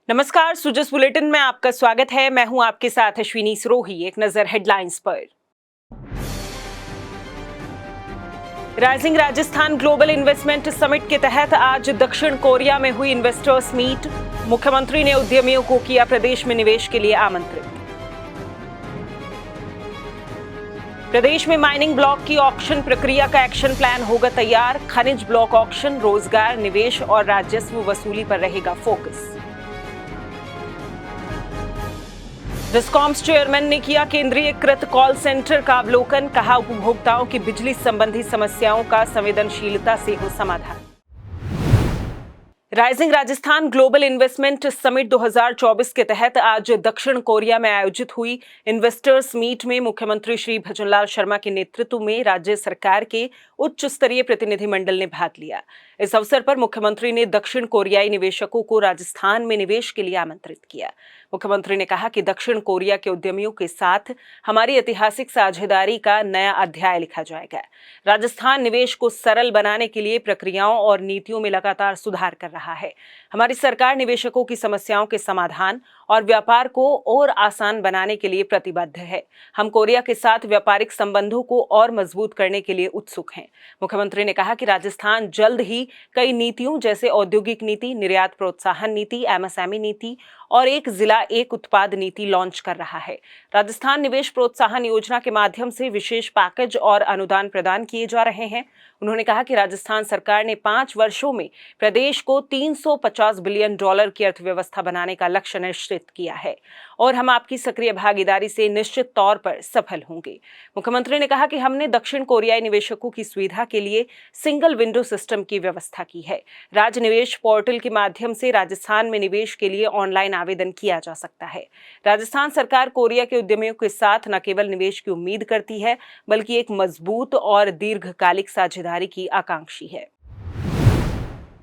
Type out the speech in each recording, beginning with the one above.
नमस्कार, सुजस बुलेटिन में आपका स्वागत है। मैं हूं आपके साथ अश्विनी सरोही। एक नजर हेडलाइंस पर। Rising Rajasthan global investment summit के तहत आज दक्षिण कोरिया में हुई इन्वेस्टर्स मीट। मुख्यमंत्री ने उद्यमियों को किया प्रदेश में निवेश के लिए आमंत्रित। प्रदेश में माइनिंग ब्लॉक की ऑक्शन प्रक्रिया का एक्शन प्लान होगा तैयार। खनिज ब्लॉक ऑक्शन, रोजगार, निवेश और राजस्व वसूली पर रहेगा फोकस। डिस्कॉम्स चेयरमैन ने किया केंद्रीयकृत कॉल सेंटर का अवलोकन। कहा, उपभोक्ताओं की बिजली संबंधी समस्याओं का संवेदनशीलता से हो समाधान। Rising Rajasthan global investment summit 2024 के तहत आज दक्षिण कोरिया में आयोजित हुई इन्वेस्टर्स मीट में मुख्यमंत्री श्री भजनलाल शर्मा के नेतृत्व में राज्य सरकार के उच्च स्तरीय प्रतिनिधिमंडल ने भाग लिया। इस अवसर पर मुख्यमंत्री ने दक्षिण कोरियाई निवेशकों को राजस्थान में निवेश के लिए आमंत्रित किया। मुख्यमंत्री ने कहा कि दक्षिण कोरिया के उद्यमियों के साथ हमारी ऐतिहासिक साझेदारी का नया अध्याय लिखा जाएगा। राजस्थान निवेश को सरल बनाने के लिए प्रक्रियाओं और नीतियों में लगातार सुधार कर रहा है। हमारी सरकार निवेशकों की समस्याओं के समाधान और व्यापार को और आसान बनाने के लिए प्रतिबद्ध है। हम कोरिया के साथ व्यापारिक संबंधों को और मजबूत करने के लिए उत्सुक हैं। मुख्यमंत्री ने कहा कि राजस्थान जल्द ही कई नीतियों जैसे औद्योगिक नीति, निर्यात प्रोत्साहन नीति, एमएसएमई नीति और एक जिला एक उत्पाद नीति लॉन्च कर रहा है। राजस्थान निवेश प्रोत्साहन योजना के माध्यम से विशेष पैकेज और अनुदान प्रदान किए जा रहे हैं। उन्होंने कहा कि राजस्थान सरकार ने 5 वर्षों में प्रदेश को $350 बिलियन की अर्थव्यवस्था बनाने का लक्ष्य निश्चित किया है और हम आपकी सक्रिय भागीदारी से निश्चित तौर पर सफल होंगे। मुख्यमंत्री ने कहा कि हमने दक्षिण कोरियाई निवेशकों की सुविधा के लिए सिंगल विंडो सिस्टम की व्यवस्था की है। राज्य निवेश पोर्टल के माध्यम से राजस्थान में निवेश के लिए ऑनलाइन आवेदन किया जा सकता है। राजस्थान सरकार कोरिया के उद्यमियों के साथ न केवल निवेश की उम्मीद करती है, बल्कि एक मजबूत और दीर्घकालिक साझेदारी की आकांक्षी है।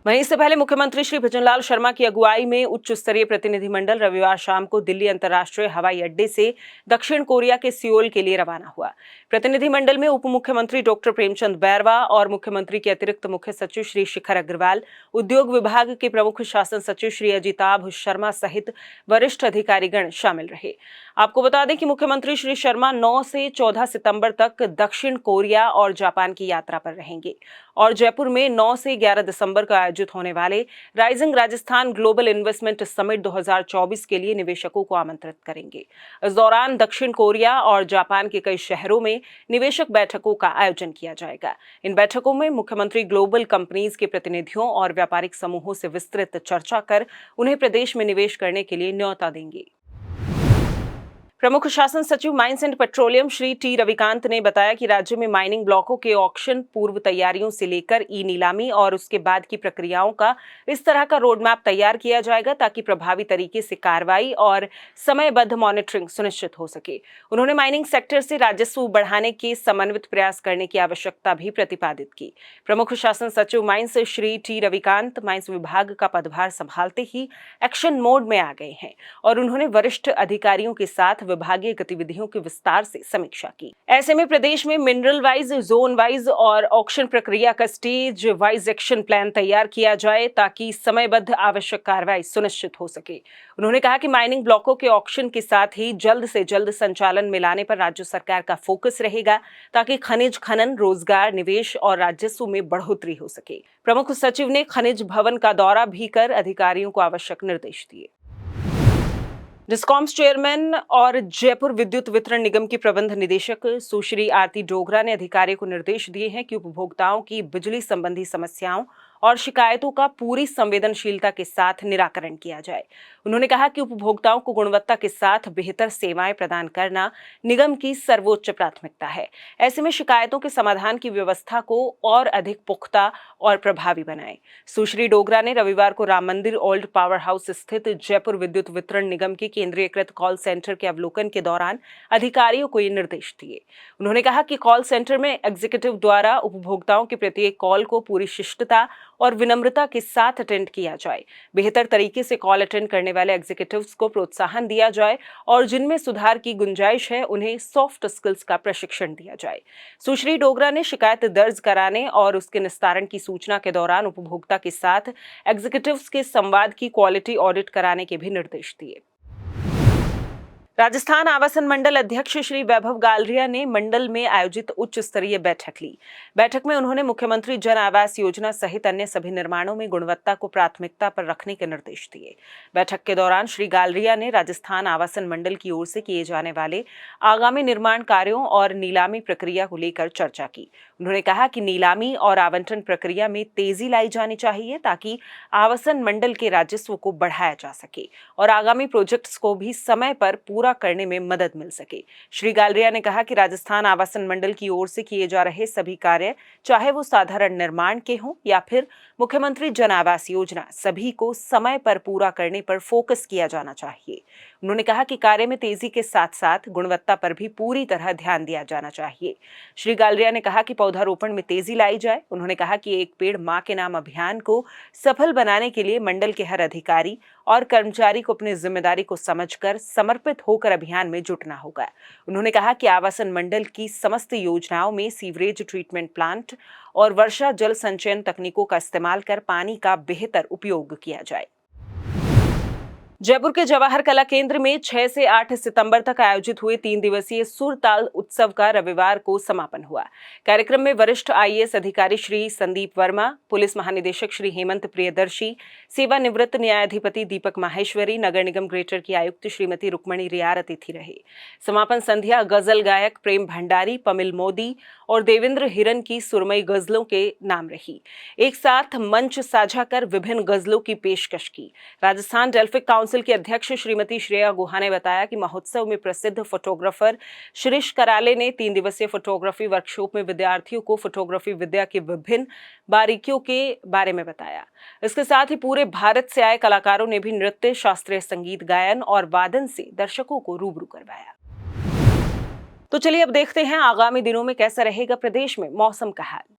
वहीं इससे पहले मुख्यमंत्री श्री भजनलाल शर्मा की अगुवाई में उच्च स्तरीय प्रतिनिधिमंडल रविवार शाम को दिल्ली अंतर्राष्ट्रीय हवाई अड्डे से दक्षिण कोरिया के सियोल के लिए रवाना हुआ। प्रतिनिधिमंडल में उप मुख्यमंत्री डॉक्टर प्रेमचंद बैरवा और मुख्यमंत्री के अतिरिक्त मुख्य सचिव श्री शिखर अग्रवाल, उद्योग विभाग के प्रमुख शासन सचिव श्री अजिताभ शर्मा सहित वरिष्ठ अधिकारीगण शामिल रहे। आपको बता दें कि मुख्यमंत्री श्री शर्मा 9 से 14 सितंबर तक दक्षिण कोरिया और जापान की यात्रा पर रहेंगे और जयपुर में 9 से 11 दिसंबर को आयोजित होने वाले rising Rajasthan global investment summit 2024 के लिए निवेशकों को आमंत्रित करेंगे। इस दौरान दक्षिण कोरिया और जापान के कई शहरों में निवेशक बैठकों का आयोजन किया जाएगा। इन बैठकों में मुख्यमंत्री ग्लोबल कंपनीज के प्रतिनिधियों और व्यापारिक समूहों से विस्तृत चर्चा कर उन्हें प्रदेश में निवेश करने के लिए न्योता देंगे। प्रमुख शासन सचिव mines and petroleum Shri T Ravikant ने बताया कि राज्य में माइनिंग ब्लॉकों के ऑक्शन पूर्व तैयारियों से लेकर ई नीलामी और उसके बाद की प्रक्रियाओं का इस तरह का रोड मैप तैयार किया जाएगा ताकि प्रभावी तरीके से कार्रवाई और समयबद्ध मॉनिटरिंग सुनिश्चित हो सके। उन्होंने माइनिंग सेक्टर से राजस्व बढ़ाने के समन्वित प्रयास करने की आवश्यकता भी प्रतिपादित की। प्रमुख शासन सचिव mines Shri T Ravikant mines विभाग का पदभार संभालते ही एक्शन मोड में आ गए हैं और उन्होंने वरिष्ठ अधिकारियों के साथ विभागीय गतिविधियों की विस्तार से समीक्षा की। ऐसे में प्रदेश में मिनरल वाइज, जोन वाइज और ऑक्शन प्रक्रिया का स्टेज वाइज एक्शन प्लान तैयार किया जाए ताकि समयबद्ध आवश्यक कार्रवाई सुनिश्चित हो सके। उन्होंने कहा कि माइनिंग ब्लॉकों के ऑक्शन के साथ ही जल्द से जल्द संचालन में लाने पर राज्य सरकार का फोकस रहेगा ताकि खनिज खनन, रोजगार, निवेश और राजस्व में बढ़ोतरी हो सके। प्रमुख सचिव ने खनिज भवन का दौरा भी कर अधिकारियों को आवश्यक निर्देश दिए। डिस्कॉम्स चेयरमैन और जयपुर विद्युत वितरण निगम की प्रबंध निदेशक सुश्री आरती डोगरा ने अधिकारियों को निर्देश दिए हैं कि उपभोक्ताओं की बिजली संबंधी समस्याओं और शिकायतों का पूरी संवेदनशीलता के साथ निराकरण किया जाए। उन्होंने कहा कि उपभोक्ताओं को गुणवत्ता के साथ बेहतर सेवाएं प्रदान करना निगम की सर्वोच्च प्राथमिकता है। ऐसे में शिकायतों के समाधान की व्यवस्था को और अधिक पुख्ता और प्रभावी बनाएं। सुश्री डोगरा ने रविवार को राम मंदिर ओल्ड पावर हाउस स्थित जयपुर विद्युत वितरण निगम के केंद्रीयकृत कॉल सेंटर के अवलोकन के दौरान अधिकारियों को ये निर्देश दिए। उन्होंने कहा कि कॉल सेंटर में एग्जीक्यूटिव द्वारा उपभोक्ताओं के प्रत्येक कॉल को पूरी शिष्टता और विनम्रता के साथ अटेंड किया जाए। बेहतर तरीके से कॉल अटेंड करने वाले एग्जीक्यूटिव्स को प्रोत्साहन दिया जाए और जिनमें सुधार की गुंजाइश है उन्हें सॉफ्ट स्किल्स का प्रशिक्षण दिया जाए। सुश्री डोगरा ने शिकायत दर्ज कराने और उसके निस्तारण की सूचना के दौरान उपभोक्ता के साथ एग्जीक्यूटिव्स के संवाद की क्वालिटी ऑडिट कराने के भी निर्देश दिए। राजस्थान आवासन मंडल अध्यक्ष श्री वैभव गालरिया ने मंडल में आयोजित उच्च स्तरीय बैठक ली। बैठक में उन्होंने मुख्यमंत्री जन आवास योजना सहित अन्य सभी निर्माणों में गुणवत्ता को प्राथमिकता पर रखने के निर्देश दिए। बैठक के दौरान श्री गालरिया ने राजस्थान आवासन मंडल की ओर से किए जाने वाले आगामी निर्माण कार्यों और नीलामी प्रक्रिया को लेकर चर्चा की। उन्होंने कहा कि नीलामी और आवंटन प्रक्रिया में तेजी लाई जानी चाहिए ताकि आवासन मंडल के राजस्व को बढ़ाया जा सके और आगामी प्रोजेक्ट्स को भी समय पर पूरा करने में मदद मिल सके। श्री गालरिया ने कहा कि राजस्थान आवासन मंडल की ओर से किए जा रहे सभी कार्य, चाहे वो साधारण निर्माण के हों या फिर मुख्यमंत्री जन आवास योजना, सभी को समय पर पूरा करने पर फोकस किया जाना चाहिए। उन्होंने कहा कि कार्य में तेजी के साथ साथ गुणवत्ता पर भी पूरी तरह ध्यान दिया जाना चाहिए। श्री गालरिया ने कहा कि पौधारोपण में तेजी लाई जाए। उन्होंने कहा कि एक पेड़ मां के नाम अभियान को सफल बनाने के लिए मंडल के हर अधिकारी और कर्मचारी को अपनी जिम्मेदारी को समझकर समर्पित होकर अभियान में जुटना होगा। उन्होंने कहा कि आवासन मंडल की समस्त योजनाओं में सीवरेज ट्रीटमेंट प्लांट और वर्षा जल संचयन तकनीकों का इस्तेमाल कर पानी का बेहतर उपयोग किया जाए। जयपुर के जवाहर कला केंद्र में 6 से 8 सितंबर तक आयोजित हुए 3 दिवसीय सुरताल उत्सव का रविवार को समापन हुआ। कार्यक्रम में वरिष्ठ आईएएस अधिकारी श्री संदीप वर्मा, पुलिस महानिदेशक श्री हेमंत प्रियदर्शी, सेवानिवृत्त न्यायाधिपति दीपक माहेश्वरी, नगर निगम ग्रेटर की आयुक्त श्रीमती रुक्मणी रियार अतिथि रहे। समापन संध्या गजल गायक प्रेम भंडारी, पमिल मोदी और देवेंद्र हिरन की सुरमई गजलों के नाम रही। एक साथ मंच साझा कर विभिन्न गजलों की पेशकश की। राजस्थान डेल्फिक काउंसिल की अध्यक्ष श्रीमती श्रेया गुहा ने बताया कि महोत्सव में प्रसिद्ध फोटोग्राफर शिरीष कराले ने 3 दिवसीय फोटोग्राफी वर्कशॉप में विद्यार्थियों को फोटोग्राफी विद्या की विभिन्न बारीकियों के बारे में बताया। इसके साथ ही पूरे भारत से आए कलाकारों ने भी नृत्य, शास्त्रीय संगीत, गायन और वादन से दर्शकों को रूबरू करवाया। तो चलिए अब देखते हैं आगामी दिनों में कैसा रहेगा प्रदेश में मौसम का हाल।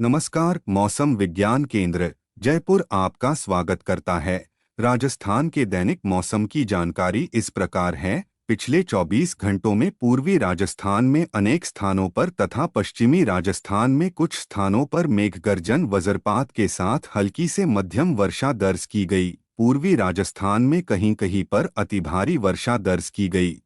नमस्कार, मौसम विज्ञान केंद्र जयपुर आपका स्वागत करता है। राजस्थान के दैनिक मौसम की जानकारी इस प्रकार है। पिछले 24 घंटों में पूर्वी राजस्थान में अनेक स्थानों पर तथा पश्चिमी राजस्थान में कुछ स्थानों पर मेघगर्जन वज्रपात के साथ हल्की से मध्यम वर्षा दर्ज की गई। पूर्वी राजस्थान में कहीं-कहीं पर अतिभारी वर्षा दर्ज की गई।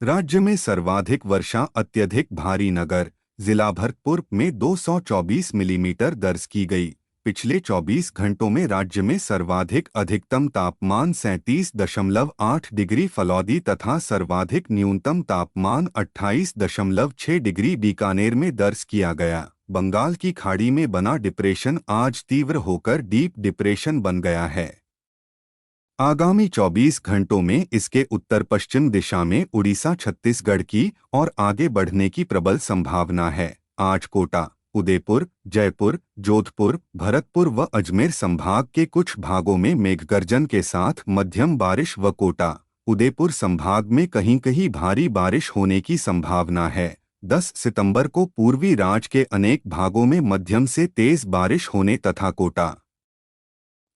राज्य में सर्वाधिक वर्षा अत्यधिक भारी नगर जिला भरतपुर में 224 मिलीमीटर दर्ज की गई। पिछले 24 घंटों में राज्य में सर्वाधिक अधिकतम तापमान 37.8 डिग्री फलौदी तथा सर्वाधिक न्यूनतम तापमान 28.6 डिग्री बीकानेर में दर्ज किया गया। बंगाल की खाड़ी में बना डिप्रेशन आज तीव्र होकर डीप डिप्रेशन बन गया है। आगामी 24 घंटों में इसके उत्तर पश्चिम दिशा में उड़ीसा, छत्तीसगढ़ की और आगे बढ़ने की प्रबल संभावना है। आज कोटा, उदयपुर, जयपुर, जोधपुर, भरतपुर व अजमेर संभाग के कुछ भागों में मेघगर्जन के साथ मध्यम बारिश व कोटा, उदयपुर संभाग में कहीं-कहीं भारी बारिश होने की संभावना है। 10 सितंबर को पूर्वी राज्य के अनेक भागों में मध्यम से तेज बारिश होने तथा कोटा,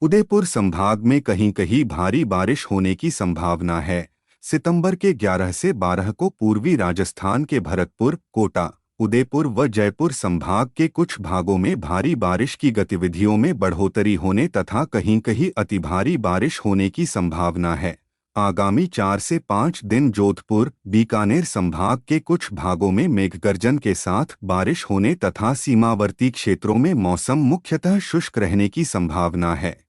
उदयपुर संभाग में कहीं-कहीं भारी बारिश होने की संभावना है। सितंबर के 11 से 12 को पूर्वी राजस्थान के भरतपुर, कोटा, उदयपुर व जयपुर संभाग के कुछ भागों में भारी बारिश की गतिविधियों में बढ़ोतरी होने तथा कहीं-कहीं अतिभारी बारिश होने की संभावना है। आगामी 4 से 5 दिन जोधपुर, बीकानेर संभाग के कुछ भागों में मेघगर्जन के साथ बारिश होने तथा सीमावर्ती क्षेत्रों में मौसम मुख्यतः शुष्क रहने की संभावना है।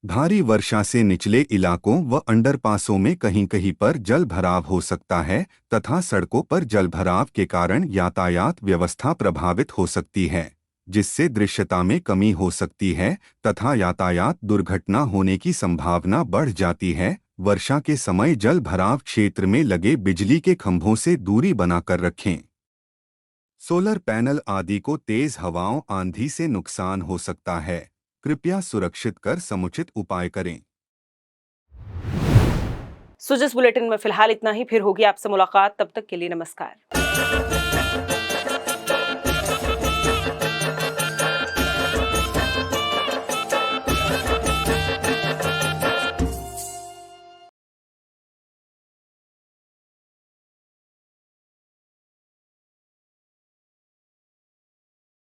भारी वर्षा से निचले इलाकों व अंडरपासों में कहीं-कहीं पर जल भराव हो सकता है तथा सड़कों पर जल भराव के कारण यातायात व्यवस्था प्रभावित हो सकती है, जिससे दृश्यता में कमी हो सकती है तथा यातायात दुर्घटना होने की संभावना बढ़ जाती है। वर्षा के समय जल भराव क्षेत्र में लगे बिजली के खंभों से दूरी बनाकर रखें। सोलर पैनल आदि को तेज हवाओं, आंधी से नुकसान हो सकता है। कृपया सुरक्षित कर समुचित उपाय करें। सो जिस बुलेटिन में फिलहाल इतना ही, फिर होगी आपसे मुलाकात। तब तक के लिए नमस्कार।